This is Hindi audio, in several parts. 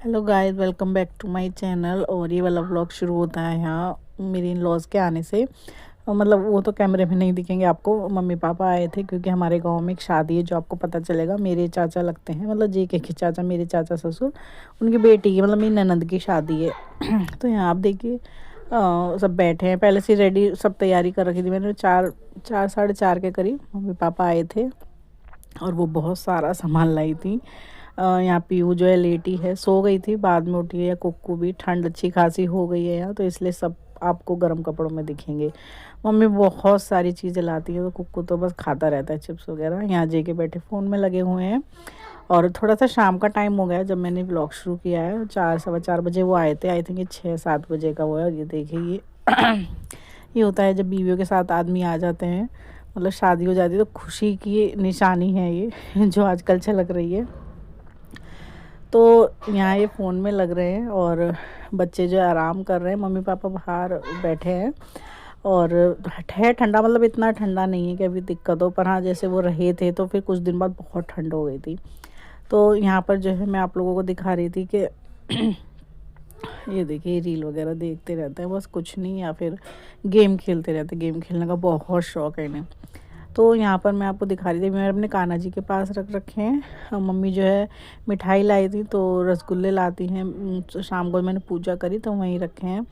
Hello guys, welcome back to my channel. और ये वाला व्लॉग शुरू होता है यहाँ मेरे इन लॉज के आने से। मतलब वो तो कैमरे में नहीं दिखेंगे आपको। मम्मी पापा आए थे क्योंकि हमारे गांव में एक शादी है जो आपको पता चलेगा। मेरे चाचा लगते हैं, मतलब जेके के चाचा, मेरे चाचा ससुर, उनकी बेटी की, मतलब मेरी ननद की शादी है। तो यहाँ आप देखिए सब बैठे हैं। पहले से रेडी सब तैयारी कर रखी थी मैंने। चार साढ़े चार के करीब मम्मी पापा आए थे और वो बहुत सारा सामान लाई थी। यहाँ पीहू जो है लेटी है, सो गई थी, बाद में उठी है। या कुक्कू भी, ठंड अच्छी खासी हो गई है यहाँ, तो इसलिए सब आपको गर्म कपड़ों में दिखेंगे। मम्मी बहुत सारी चीज़ें लाती है, तो कुक्कू तो बस खाता रहता है चिप्स वगैरह। यहाँ जे के बैठे फ़ोन में लगे हुए हैं। और थोड़ा सा शाम का टाइम हो गया जब मैंने व्लॉग शुरू किया है। 4 सवा 4 बजे वो आए थे। आई थिंक ये 6 7 बजे का वो है। और ये देखिए ये ये होता है जब बीवियों के साथ आदमी आ जाते हैं, मतलब शादी हो जाती है, तो खुशी की निशानी है ये जो आजकल छलक रही है। तो यहाँ ये फ़ोन में लग रहे हैं और बच्चे जो है आराम कर रहे हैं। मम्मी पापा बाहर बैठे हैं और है ठंडा, मतलब इतना ठंडा नहीं है कि अभी दिक्कत हो, पर हाँ जैसे वो रहे थे तो फिर कुछ दिन बाद बहुत ठंड हो गई थी। तो यहाँ पर जो है मैं आप लोगों को दिखा रही थी कि ये देखिए रील वगैरह देखते रहते हैं, बस कुछ नहीं, या फिर गेम खेलते रहते। गेम खेलने का बहुत शौक़ है इन्हें। तो यहाँ पर मैं आपको दिखा रही थी, मैंने अपने कान्हा जी के पास रख रखे हैं। मम्मी जो है मिठाई लाई थी, तो रसगुल्ले लाती हैं। तो शाम को मैंने पूजा करी तो वहीं रखे हैं।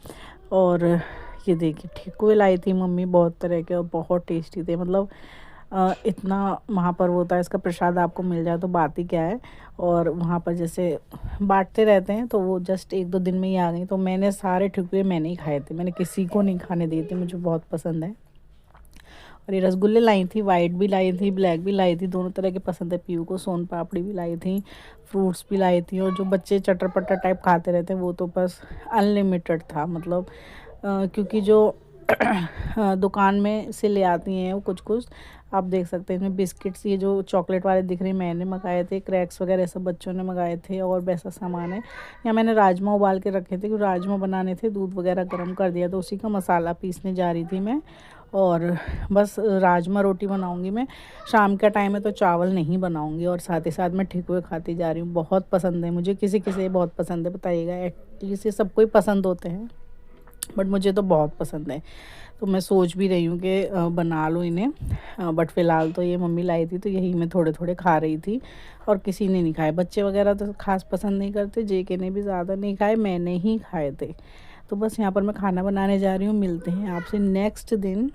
और ये देखिए ठेकुए लाई थी मम्मी, बहुत तरह के, और बहुत टेस्टी थे। मतलब इतना वहाँ पर वो होता है, इसका प्रसाद आपको मिल जाए तो बात ही क्या है। और वहाँ पर जैसे बांटते रहते हैं, तो वो जस्ट 1 2 दिन में ही आ गई। तो मैंने सारे ठेकुए मैंने ही खाए थे, मैंने किसी को नहीं खाने दिए थे, मुझे बहुत पसंद है। और ये रसगुल्ले लाई थी, वाइट भी लाई थी, ब्लैक भी लाई थी, दोनों तरह के पसंद है पीयू को। सोन पापड़ी भी लाई थी, फ्रूट्स भी लाई थी। और जो बच्चे चटर पटर टाइप खाते रहते हैं वो तो बस अनलिमिटेड था। मतलब क्योंकि जो दुकान में से ले आती हैं वो कुछ कुछ आप देख सकते हैं। इसमें बिस्किट्स, ये जो चॉकलेट वाले दिख रहे हैं, मैंने मंगाए थे। क्रैक्स वगैरह सब बच्चों ने मंगाए थे और वैसा सामान है। यहाँ मैंने राजमा उबाल के रखे थे, क्योंकि राजमा बनाने थे, दूध वगैरह गर्म कर दिया, तो उसी का मसाला पीसने जा रही थी मैं। और बस राजमा रोटी बनाऊंगी मैं। शाम का टाइम है तो चावल नहीं बनाऊंगी। और साथ ही साथ मैं ठेकुए खाती जा रही हूँ। बहुत पसंद है मुझे, किसी किसी बहुत पसंद है बताइएगा। एटलीस्ट ये सबको ही पसंद होते हैं, बट मुझे तो बहुत पसंद है। तो मैं सोच भी रही हूँ कि बना लूँ इन्हें। बट फ़िलहाल तो ये मम्मी लाई थी, तो यही मैं थोड़े थोड़े खा रही थी। और किसी ने नहीं खाए, बच्चे वगैरह तो खास पसंद नहीं करते। जेके ने भी ज़्यादा नहीं खाए, मैंने ही खाए थे। तो बस यहाँ पर मैं खाना बनाने जा रही हूँ। मिलते हैं आपसे नेक्स्ट दिन।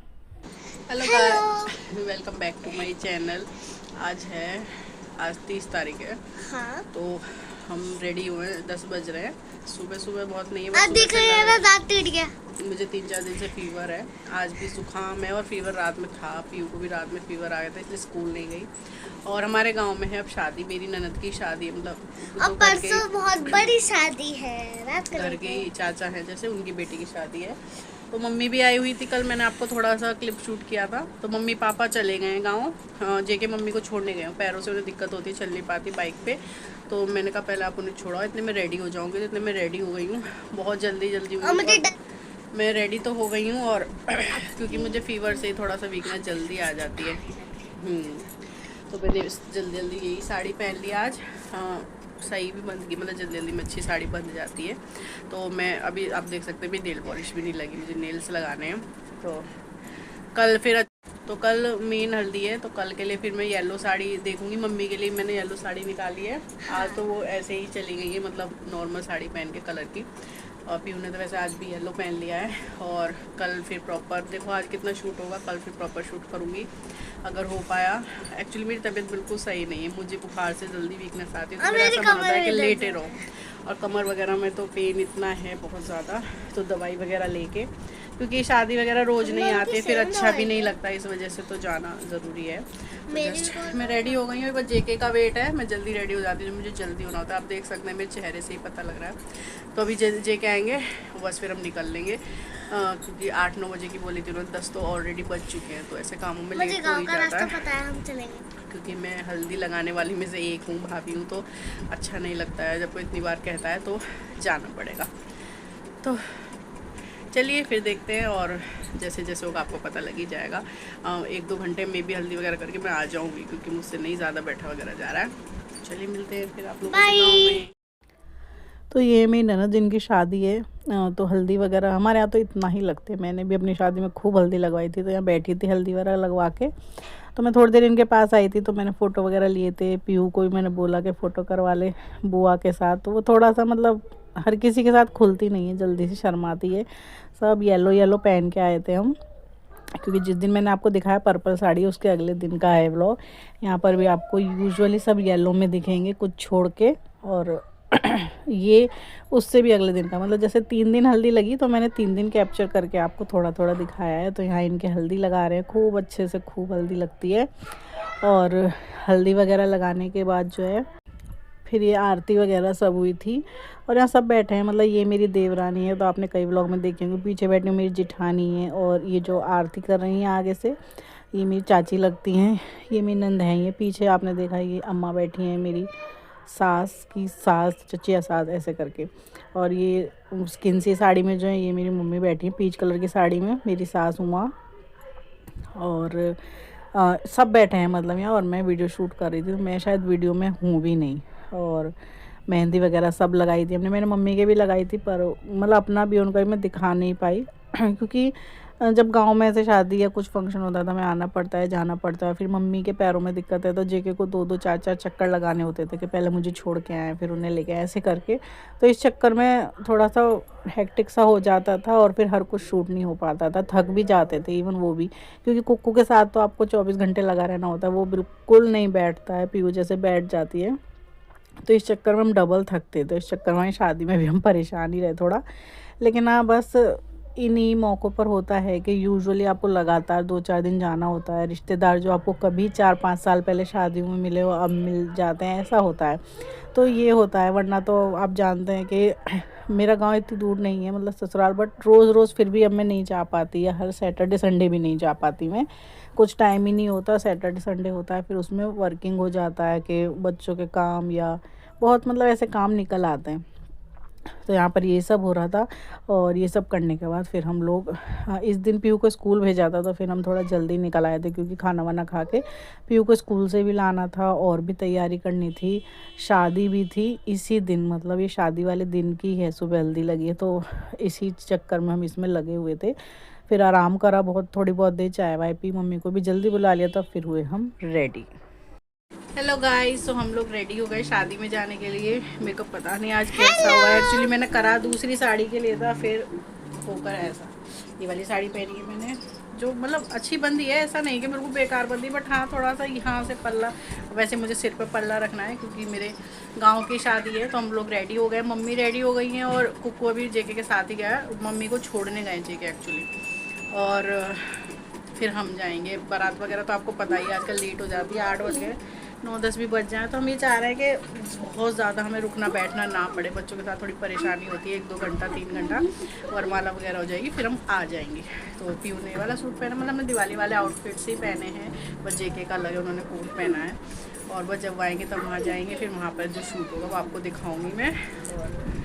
Hello guys, welcome back to my channel. आज 30 तारीख है। हाँ। तो हम रेडी हुए हैं, 10 बज रहे हैं। सुबह सुबह बहुत नहीं है, देख रहे हैं ना, दांत टूट गया। मुझे 3 4 दिन से फीवर है। आज भी जुकाम है और फीवर रात में था। पीयू को भी रात में फीवर आ गया था, इसलिए स्कूल नहीं गई। और हमारे गांव में है अब शादी, मेरी ननद की शादी है। मतलब अब परसों बहुत बड़ी शादी है, घर के चाचा हैं जैसे, उनकी बेटी की शादी है। तो मम्मी भी आई हुई थी कल, मैंने आपको थोड़ा सा क्लिप शूट किया था। तो मम्मी पापा चले गए गाँव। जेके मम्मी को छोड़ने गए, पैरों से उन्हें दिक्कत होती है, चल नहीं पाती बाइक पे। तो मैंने कहा पहले आप उन्हें छोड़ाओ, इतने में रेडी हो जाऊँगी। तो इतने में रेडी हो गई हूँ, बहुत जल्दी मैं रेडी तो हो गई हूँ। और क्योंकि मुझे फीवर से थोड़ा सा वीकनेस जल्दी आ जाती है। तो मैंने जल्दी जल्दी यही साड़ी पहन ली आज। सही भी बन गई, मतलब जल्दी जल्दी में अच्छी साड़ी बन जाती है। तो मैं अभी आप देख सकते हैं, मेरी नेल पॉलिश भी नहीं लगी, मुझे नेल्स लगाने हैं। तो कल मेन हल्दी है, तो कल के लिए फिर मैं येलो साड़ी देखूंगी। मम्मी के लिए मैंने येलो साड़ी निकाली है। आज तो वो ऐसे ही चली गई है, मतलब नॉर्मल साड़ी पहन के कलर की। और पीयू ने तो वैसे आज भी येलो पहन लिया है। और कल फिर प्रॉपर देखो आज कितना शूट होगा, कल फिर प्रॉपर शूट करूँगी अगर हो पाया। एक्चुअली मेरी तबीयत बिल्कुल सही नहीं है, मुझे बुखार से जल्दी वीकनेस आती है, तो मेरा ऐसा मन होता है कि लेटे रहो। और कमर वगैरह में तो पेन इतना है बहुत ज़्यादा, तो दवाई वगैरह लेके, क्योंकि शादी वगैरह रोज़ नहीं आती, फिर अच्छा भी नहीं लगता, इस वजह से तो जाना ज़रूरी है। तो मैं रेडी हो गई हूँ, बस जेके का वेट है। मैं जल्दी रेडी हो जाती हूँ, मुझे जल्दी होना होता है। आप देख सकते हैं मेरे चेहरे से ही पता लग रहा है। तो अभी जेके आएंगे, बस फिर हम निकल लेंगे। क्योंकि 8 9 बजे की बोली थी उन्होंने, 10 तो ऑलरेडी बज चुके हैं। तो ऐसे कामों में लेट हो ही जाता है। हम चलेंगे, क्योंकि मैं हल्दी लगाने वाली में से एक हूँ, भाभी हूँ, तो अच्छा नहीं लगता है जब कोई इतनी बार कहता है, तो जाना पड़ेगा। तो चलिए फिर देखते हैं, और जैसे जैसे होगा आपको पता लग ही जाएगा। 1 2 घंटे में भी हल्दी वगैरह करके मैं आ जाऊँगी, क्योंकि मुझसे नहीं ज़्यादा बैठा वगैरह जा रहा है। चलिए मिलते हैं फिर आप लोगों से गाँव में। तो ये मेरी ननद जिनकी शादी है, तो हल्दी वगैरह हमारे यहाँ तो इतना ही लगते हैं। मैंने भी अपनी शादी में खूब हल्दी लगवाई थी, तो यहाँ बैठी थी हल्दी वगैरह लगवा के। तो मैं थोड़ी देर इनके पास आई थी, तो मैंने फ़ोटो वगैरह लिए थे। पीहू को भी मैंने बोला कि फ़ोटो करवा ले बुआ के साथ। तो वो थोड़ा सा मतलब हर किसी के साथ खुलती नहीं है, जल्दी से शर्माती है। सब येलो येलो पहन के आए थे हम, क्योंकि जिस दिन मैंने आपको दिखाया पर्पल साड़ी, उसके अगले दिन का है व्लॉग। यहाँ पर भी आपको यूजुअली सब येलो में दिखेंगे, कुछ छोड़ के। और ये उससे भी अगले दिन का, मतलब जैसे 3 दिन हल्दी लगी, तो मैंने 3 दिन कैप्चर करके आपको थोड़ा थोड़ा दिखाया है। तो यहाँ इनके हल्दी लगा रहे हैं, खूब अच्छे से, खूब हल्दी लगती है। और हल्दी वगैरह लगाने के बाद जो है फिर ये आरती वगैरह सब हुई थी। और यहाँ सब बैठे हैं, मतलब ये मेरी देवरानी है, तो आपने कई व्लॉग में देखे होंगे। पीछे बैठी मेरी जिठानी है, और ये जो आरती कर रही हैं आगे से, ये मेरी चाची लगती हैं। ये मेरी नंद हैं। ये पीछे आपने देखा, ये अम्मा बैठी हैं, मेरी सास की सास, चचिया सास ऐसे करके। और ये स्किन सी साड़ी में जो है, ये मेरी मम्मी बैठी है पीच कलर की साड़ी में, मेरी सास उमा। और सब बैठे हैं मतलब यहाँ। और मैं वीडियो शूट कर रही थी, तो मैं शायद वीडियो में हूँ भी नहीं। और मेहंदी वगैरह सब लगाई थी हमने, मैंने मम्मी के भी लगाई थी, पर मतलब अपना भी उनका भी मैं दिखा नहीं पाई क्योंकि जब गांव में ऐसे शादी या कुछ फंक्शन होता था, मैं आना पड़ता है, जाना पड़ता है। फिर मम्मी के पैरों में दिक्कत है, तो जेके को 2-2 4-4 चक्कर लगाने होते थे कि पहले मुझे छोड़ के आए, फिर उन्हें लेके आए, ऐसे करके। तो इस चक्कर में थोड़ा सा हेक्टिक सा हो जाता था, और फिर हर कुछ शूट नहीं हो पाता था, थक भी जाते थे इवन वो भी। क्योंकि कुक्कू के साथ तो आपको 24 घंटे लगा रहना होता है, वो बिल्कुल नहीं बैठता है, पीहू जैसे बैठ जाती है। तो इस चक्कर में हम डबल थकते, तो इस चक्कर में शादी में भी हम परेशान ही रहे थोड़ा। लेकिन हाँ, बस इन्हीं मौक़ों पर होता है कि यूजुअली आपको लगातार 2-4 दिन जाना होता है। रिश्तेदार जो आपको कभी 4-5 साल पहले शादी में मिले हो, अब मिल जाते हैं, ऐसा होता है। तो ये होता है, वरना तो आप जानते हैं कि मेरा गांव इतनी दूर नहीं है, मतलब ससुराल, बट रोज़ रोज़ फिर भी अब मैं नहीं जा पाती, या हर सैटरडे संडे भी नहीं जा पाती मैं। कुछ टाइम ही नहीं होता, सैटरडे संडे होता है, फिर उसमें वर्किंग हो जाता है कि बच्चों के काम, या बहुत मतलब ऐसे काम निकल आते हैं। तो यहाँ पर ये सब हो रहा था। और ये सब करने के बाद फिर हम लोग इस दिन पीहू को स्कूल भेजा था, तो फिर हम थोड़ा जल्दी निकल आए थे, क्योंकि खाना वाना खा के पीहू को स्कूल से भी लाना था, और भी तैयारी करनी थी। शादी भी थी इसी दिन, मतलब ये शादी वाले दिन की है, सुबह हल्दी लगी है, तो इसी चक्कर में हम इसमें लगे हुए थे। फिर आराम करा बहुत, थोड़ी बहुत देर चाय वाय पी, मम्मी को भी जल्दी बुला लिया, तब फिर हुए हम रेडी। हेलो गाइस, तो हम लोग रेडी हो गए शादी में जाने के लिए। मेरे को पता नहीं आज कैसा हुआ है, एक्चुअली मैंने करा दूसरी साड़ी के लिए था, फिर होकर ऐसा। ये वाली साड़ी पहनी है मैंने, जो मतलब अच्छी बंदी है, ऐसा नहीं कि मेरे को बेकार बंदी, बट हाँ थोड़ा सा यहाँ से पल्ला, वैसे मुझे सिर पे पल्ला रखना है क्योंकि मेरे गांव की शादी है। तो हम लोग रेडी हो गए, मम्मी रेडी हो गई हैं, और कुक्कू अभी जेके के साथ ही गया, मम्मी को छोड़ने गए जेके एक्चुअली। और फिर हम जाएंगे बारात वगैरह, तो आपको पता ही आजकल लेट हो जाती है, 8 बज गए, 9-10 भी बज जाए। तो हम ये चाह रहे हैं कि बहुत ज़्यादा हमें रुकना बैठना ना पड़े, बच्चों के साथ थोड़ी परेशानी होती है, 1-2 घंटा 3 घंटा वरमाला वगैरह हो जाएगी, फिर हम आ जाएंगे। तो पीहू ने वाला सूट पहना, मतलब हमने दिवाली वाले आउटफिट्स ही पहने हैं, बस जेके का लगे उन्होंने कोट पहना है। और बस जब आएंगे तब वहाँ जाएंगे, फिर वहाँ पर जो शूट होगा वो आपको दिखाऊँगी मैं। और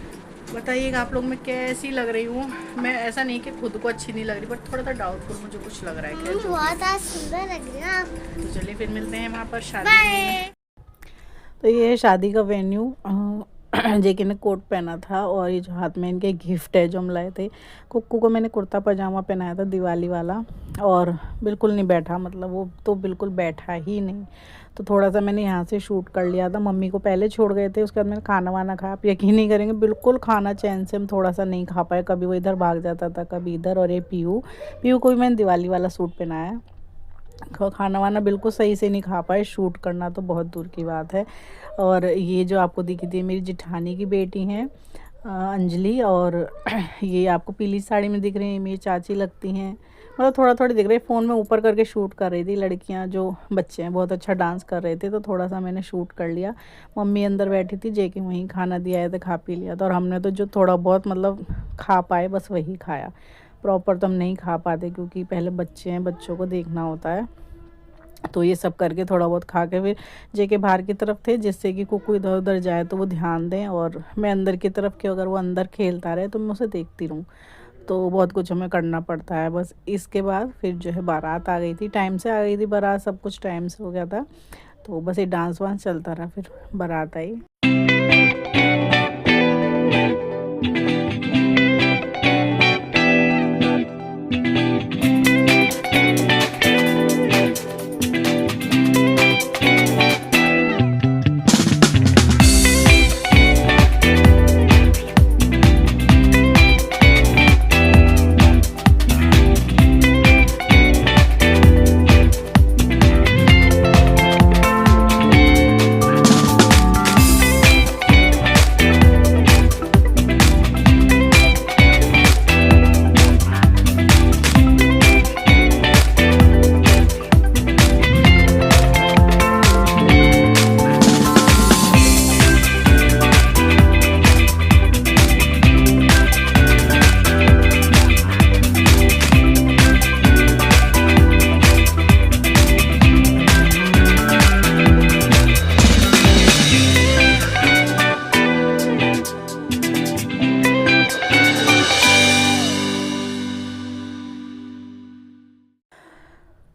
बताइएगा आप लोग मैं कैसी लग रही हूँ। मैं ऐसा नहीं कि खुद को अच्छी नहीं लग रही, बट थोड़ा सा डाउटफुल मुझे कुछ लग रहा है कि बहुत सुंदर लग रही है आप। तो चलिए फिर मिलते हैं वहाँ पर शादी में। तो ये है शादी का वेन्यू। जेके ने कोट पहना था, और ये जो हाथ में इनके गिफ्ट है जो हम लाए थे। कुक्कू को मैंने कुर्ता पजामा पहनाया था दिवाली वाला, और बिल्कुल नहीं बैठा, मतलब वो तो बिल्कुल बैठा ही नहीं। तो थोड़ा सा मैंने यहाँ से शूट कर लिया था, मम्मी को पहले छोड़ गए थे, उसके बाद मैंने खाना वाना खाया। आप यकीन नहीं करेंगे, बिल्कुल खाना चैन से हम थोड़ा सा नहीं खा पाए, कभी वो इधर भाग जाता था, कभी इधर। और ये पीहू को भी मैंने दिवाली वाला सूट पहनाया। खाना वाना बिल्कुल सही से नहीं खा पाए, शूट करना तो बहुत दूर की बात है। और ये जो आपको दिखी थी मेरी जिठानी की बेटी हैं, अंजलि। और ये आपको पीली साड़ी में दिख रही हैं, मेरी चाची लगती हैं, मतलब थोड़ा थोड़ी दिख रही है। फ़ोन में ऊपर करके शूट कर रही थी। लड़कियां जो बच्चे हैं बहुत अच्छा डांस कर रहे थे, तो थोड़ा सा मैंने शूट कर लिया। मम्मी अंदर बैठी थी, जेके वहीं खाना दिया है तो खा पी लिया था। और हमने तो जो थोड़ा बहुत मतलब खा पाए बस वही खाया, प्रॉपर तो हम नहीं खा पाते, क्योंकि पहले बच्चे हैं, बच्चों को देखना होता है। तो ये सब करके थोड़ा बहुत खा के फिर जेके बाहर की तरफ थे, जिससे कि कुकू इधर उधर जाए तो वो ध्यान दें, और मैं अंदर की तरफ कि अगर वो अंदर खेलता रहे तो मैं उसे देखती रहूँ। तो बहुत कुछ हमें करना पड़ता है। बस इसके बाद फिर जो है बारात आ गई थी, टाइम से आ गई थी बारात, सब कुछ टाइम से हो गया था। तो बस ये डांस वांस चलता रहा, फिर बारात आई।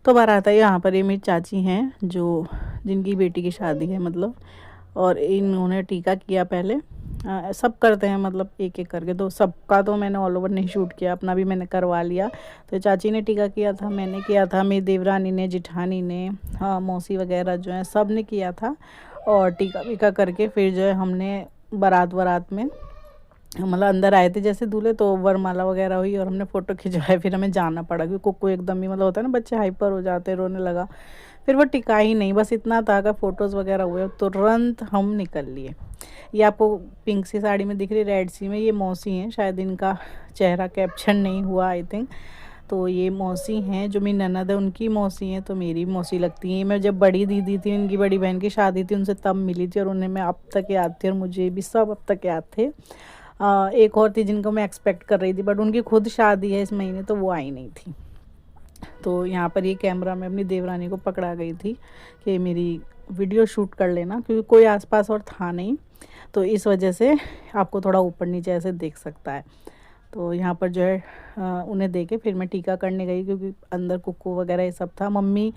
तो बारात आई। यहाँ पर ये मेरी चाची हैं जो जिनकी बेटी की शादी है मतलब, और इन्होंने टीका किया पहले। सब करते हैं मतलब एक एक करके, तो सबका तो मैंने ऑल ओवर नहीं शूट किया, अपना भी मैंने करवा लिया। तो चाची ने टीका किया था, मैंने किया था, मेरी देवरानी ने, जिठानी ने, हाँ मौसी वगैरह जो है सब ने किया था। और टीका वीका करके फिर जो है हमने बारात में मतलब अंदर आए थे जैसे दूल्हे, तो वरमाला वगैरह हुई और हमने फ़ोटो खिंचवाए। फिर हमें जाना पड़ा क्योंकि कुक्कू एकदम ही मतलब होता है ना, बच्चे हाइपर हो जाते, रोने लगा। फिर वो टिका ही नहीं, बस इतना था अगर फ़ोटोज़ वगैरह हुए तुरंत हम निकल लिए। ये आपको पिंक सी साड़ी में दिख रही, रेड सी में, ये मौसी हैं, शायद इनका चेहरा कैप्चर नहीं हुआ आई थिंक। तो ये मौसी हैं जो मेरी ननद है, उनकी मौसी हैं, तो मेरी मौसी लगती हैं। मैं जब बड़ी दीदी थी, उनकी बड़ी बहन की शादी थी, उनसे तब मिली थी और उन्हें मैं अब तक याद थी और मुझे भी सब अब तक याद थे। एक और थी जिनको मैं एक्सपेक्ट कर रही थी, बट उनकी खुद शादी है इस महीने, तो वो आई नहीं थी। तो यहाँ पर ये कैमरा मैं अपनी देवरानी को पकड़ा गई थी कि मेरी वीडियो शूट कर लेना, क्योंकि कोई आसपास और था नहीं, तो इस वजह से आपको थोड़ा ऊपर नीचे ऐसे देख सकता है। तो यहाँ पर जो है उन्हें देके फिर मैं टीका करने गई, क्योंकि अंदर कुक्कू वगैरह ये सब था। मम्मी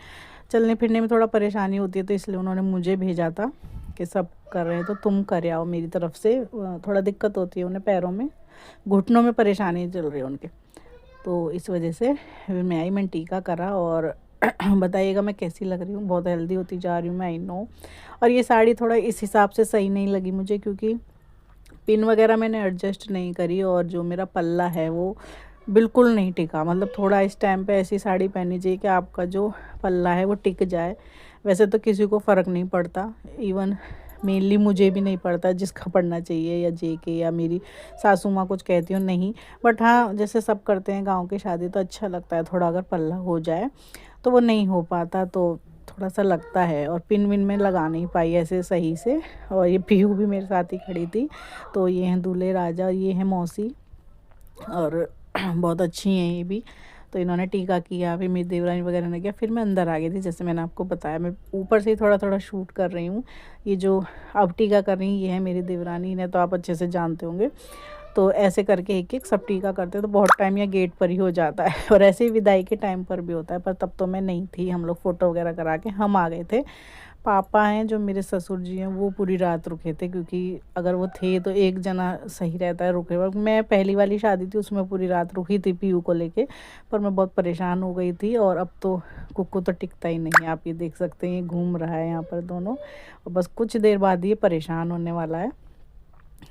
चलने फिरने में थोड़ा परेशानी होती है, तो इसलिए उन्होंने मुझे भेजा था कि सब कर रहे हैं तो तुम कर आओ मेरी तरफ से। थोड़ा दिक्कत होती है उन्हें, पैरों में, घुटनों में परेशानी चल रही है उनके, तो इस वजह से फिर मैं आई, मैंने टीका करा। और बताइएगा मैं कैसी लग रही हूँ, बहुत हेल्दी होती जा रही हूँ मैं, आई नो। और ये साड़ी थोड़ा इस हिसाब से सही नहीं लगी मुझे, क्योंकि पिन वगैरह मैंने एडजस्ट नहीं करी और जो मेरा पल्ला है वो बिल्कुल नहीं टिका। मतलब थोड़ा इस टाइम पे ऐसी साड़ी पहननी चाहिए कि आपका जो पल्ला है वो टिक जाए। वैसे तो किसी को फ़र्क नहीं पड़ता, इवन मेनली मुझे भी नहीं पड़ता, जिसका पड़ना चाहिए, या जेके या मेरी सासू माँ कुछ कहती हूँ नहीं। बट हाँ, जैसे सब करते हैं गांव की शादी, तो अच्छा लगता है थोड़ा अगर पल्ला हो जाए, तो वो नहीं हो पाता तो थोड़ा सा लगता है। और पिन विन में लगा नहीं पाई ऐसे सही से। और ये पीहू भी मेरे साथ ही खड़ी थी। तो ये हैं दूल्हे राजा, ये हैं मौसी, और बहुत अच्छी हैं ये भी। तो इन्होंने टीका किया, फिर मेरी देवरानी वगैरह ने किया, फिर मैं अंदर आ गई थी। जैसे मैंने आपको बताया, मैं ऊपर से ही थोड़ा थोड़ा शूट कर रही हूँ। ये जो अब टीका कर रही हैं, ये है मेरी देवरानी, इन्हें तो आप अच्छे से जानते होंगे। तो ऐसे करके एक एक सब टीका करते हैं, तो बहुत टाइम या गेट पर ही हो जाता है। और ऐसे ही विदाई के टाइम पर भी होता है, पर तब तो मैं नहीं थी, हम लोग फ़ोटो वगैरह करा के हम आ गए थे। पापा हैं जो मेरे ससुर जी हैं, वो पूरी रात रुके थे, क्योंकि अगर वो थे तो एक जना सही रहता है रुके हुए। मैं पहली वाली शादी थी उसमें पूरी रात रुकी थी पीयू को लेके, पर मैं बहुत परेशान हो गई थी। और अब तो कुक्कू तो टिकता ही नहीं है, आप ये देख सकते हैं, ये घूम रहा है यहाँ पर दोनों, और बस कुछ देर बाद ये परेशान होने वाला है।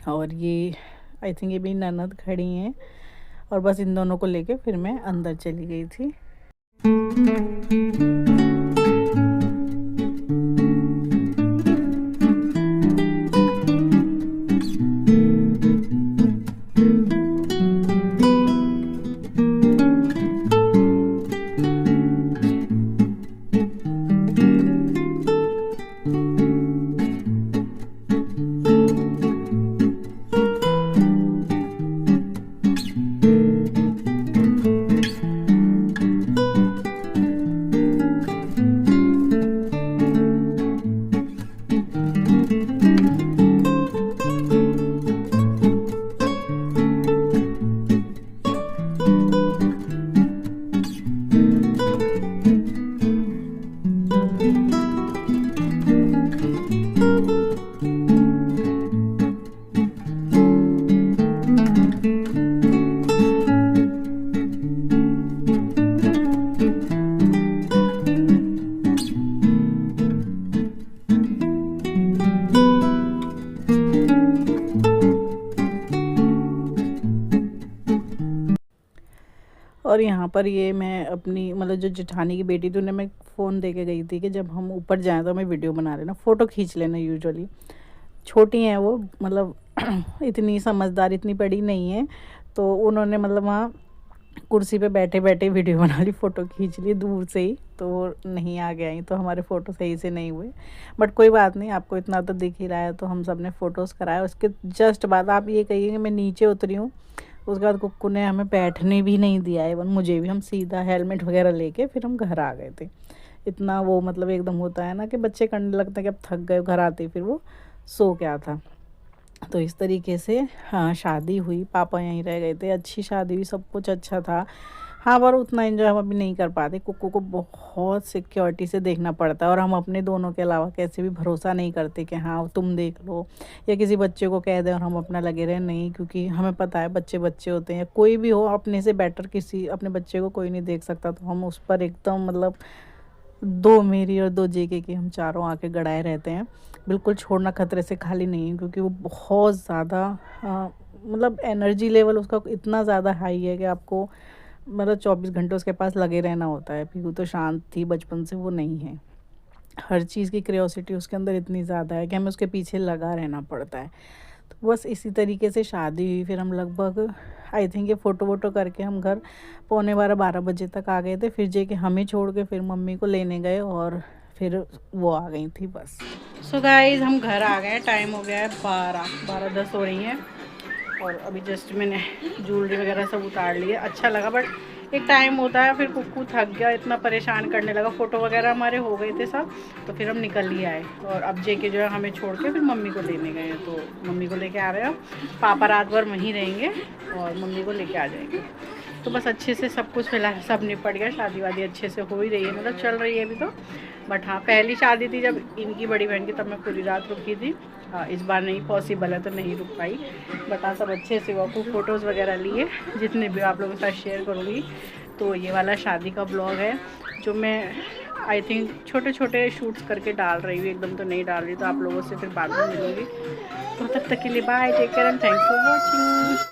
और ये आई थिंक ये भी ननद खड़ी हैं, और बस इन दोनों को लेके फिर मैं अंदर चली गई थी। और यहाँ पर ये मैं अपनी मतलब जो जेठानी की बेटी थी, उन्हें मैं फ़ोन दे के गई थी कि जब हम ऊपर जाएं तो हमें वीडियो बना लेना, फ़ोटो खींच लेना। यूजुअली छोटी हैं वो, मतलब इतनी समझदार, इतनी बड़ी नहीं है, तो उन्होंने मतलब वहाँ कुर्सी पे बैठे बैठे वीडियो बना ली, फ़ोटो खींच ली दूर से ही, तो वो नहीं आगे आई, तो हमारे फ़ोटो सही से नहीं हुए। बट कोई बात नहीं, आपको इतना तो दिख ही रहा है, तो हम सब ने फ़ोटोज़ कराए। उसके जस्ट बाद आप ये कहिए कि मैं नीचे उतरी हूँ, उसके बाद कुक्कू ने हमें बैठने भी नहीं दिया है, मुझे भी। हम सीधा हेलमेट वगैरह लेके फिर हम घर आ गए थे। इतना वो मतलब एकदम होता है ना कि बच्चे करने लगते हैं कि अब थक गए, घर आते फिर वो सो गया था। तो इस तरीके से हाँ शादी हुई, पापा यहीं रह गए थे, अच्छी शादी हुई, सब कुछ अच्छा था। हाँ, पर उतना एंजॉय हम अभी नहीं कर पाते। कुक्कू को बहुत सिक्योरिटी से देखना पड़ता है और हम अपने दोनों के अलावा कैसे भी भरोसा नहीं करते कि हाँ तुम देख लो, या किसी बच्चे को कह दें और हम अपना लगे रहें, नहीं, क्योंकि हमें पता है बच्चे बच्चे होते हैं, कोई भी हो अपने से बेटर किसी अपने बच्चे को कोई नहीं देख सकता। तो हम उस पर एकदम मतलब 2 मेरी और 2 जेके की हम चारों आके गड़ाए रहते हैं। बिल्कुल छोड़ना खतरे से खाली नहीं है, क्योंकि वो बहुत ज़्यादा मतलब एनर्जी लेवल उसका इतना ज़्यादा हाई है कि आपको मतलब 24 घंटे उसके पास लगे रहना होता है। पीहू तो शांत थी बचपन से, वो नहीं है। हर चीज़ की क्यूरियोसिटी उसके अंदर इतनी ज़्यादा है कि हमें उसके पीछे लगा रहना पड़ता है। तो बस इसी तरीके से शादी हुई। फिर हम लगभग आई थिंक ये फ़ोटो वोटो करके हम घर 11:45-12 बजे तक आ गए थे। फिर जे हमें छोड़ के फिर मम्मी को लेने गए और फिर वो आ गई थी बस। सो गाइज़ हम घर आ गए, टाइम हो गया है 12:10 हो रही हैं और अभी जस्ट मैंने ज्वेलरी वगैरह सब उतार ली है। अच्छा लगा, बट एक टाइम होता है फिर कुक्कू थक गया, इतना परेशान करने लगा। फ़ोटो वगैरह हमारे हो गए थे सब, तो फिर हम निकल ही आए और अब जेके जो है हमें छोड़ के फिर मम्मी को लेने गए हैं। तो मम्मी को लेके आ रहे हो, पापा रात भर वहीं रहेंगे और मम्मी को लेके आ जाएंगे। तो बस अच्छे से सब कुछ फिलहाल सब निपट गया, शादी वादी अच्छे से हो ही रही है, मतलब चल रही है अभी तो। बट हाँ, पहली शादी थी जब इनकी बड़ी बहन की, तब मैं पूरी रात रुकी थी। इस बार नहीं पॉसिबल है तो नहीं रुक पाई, बट हाँ सब अच्छे से हुआ। खूब फ़ोटोज़ वगैरह लिए, जितने भी आप लोगों के साथ शेयर करूँगी। तो ये वाला शादी का ब्लॉग है जो मैं आई थिंक छोटे छोटे शूट्स करके डाल रही हूँ, एकदम तो नहीं डाल रही। तो आप लोगों से फिर बाद में मिलूँगी, तो तब तक के लिए bye, take care and thanks for watching.